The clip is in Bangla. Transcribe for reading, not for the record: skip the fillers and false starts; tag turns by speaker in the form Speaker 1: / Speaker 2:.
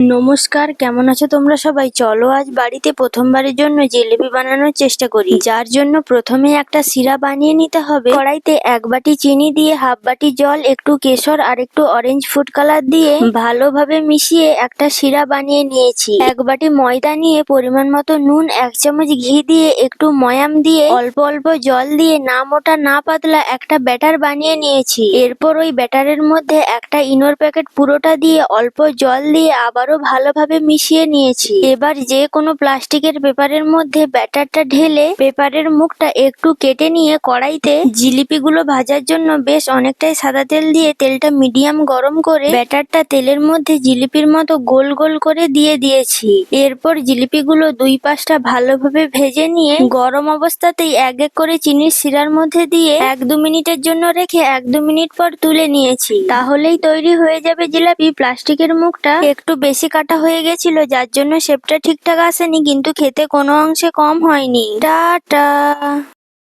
Speaker 1: নমস্কার, কেমন আছো তোমরা সবাই? চলো আজ বাড়িতে প্রথমবারের জন্য জিলিপি বানানোর চেষ্টা করি। যার জন্য প্রথমে একটা শিরা বানিয়ে নিতে হবে। কড়াইতে 1 বাটি চিনি দিয়ে 1/2 বাটি জল, একটু কেশর আর একটু অরেঞ্জ ফুড কালার দিয়ে ভালোভাবে মিশিয়ে একটা শিরা বানিয়ে নিয়েছি। 1 বাটি ময়দা নিয়ে পরিমাণ মতো নুন, 1 চামচ ঘি দিয়ে একটু ময়াম দিয়ে অল্প অল্প জল দিয়ে না মোটা না পাতলা একটা ব্যাটার বানিয়ে নিয়েছি। এরপর ওই ব্যাটারের মধ্যে একটা ইনোর প্যাকেট পুরোটা দিয়ে অল্প জল দিয়ে আবারও ভালোভাবে মিশিয়ে নিয়েছি। এবার যে কোনো প্লাস্টিকের পেপারের মধ্যে ব্যাটারটা ঢেলে পেপারের মুখটা একটু কেটে নিয়ে কড়াইতে জিলিপিগুলো ভাজার জন্য বেশ অনেকটাই সাদা তেল দিয়ে তেলটা মিডিয়াম গরম করে ব্যাটারটা তেলের মধ্যে জিলিপির মতো গোল গোল করে দিয়ে দিয়েছি। এরপর জিলিপিগুলো 2 পাশটা ভালোভাবে ভেজে নিয়ে গরম অবস্থাতেই এক এক করে চিনির শিরার মধ্যে দিয়ে 1-2 মিনিটের জন্য রেখে 1-2 মিনিট পর তুলে নিয়েছি। তাহলেই তৈরি হয়ে যাবে জিলাপি। প্লাস্টিকের মুখটা একটু বেশি কাটা হয়ে গেছিল, যার জন্য শেপটা ঠিকঠাক আসেনি, কিন্তু খেতে কোনো অংশে কম হয়নি। টাটা।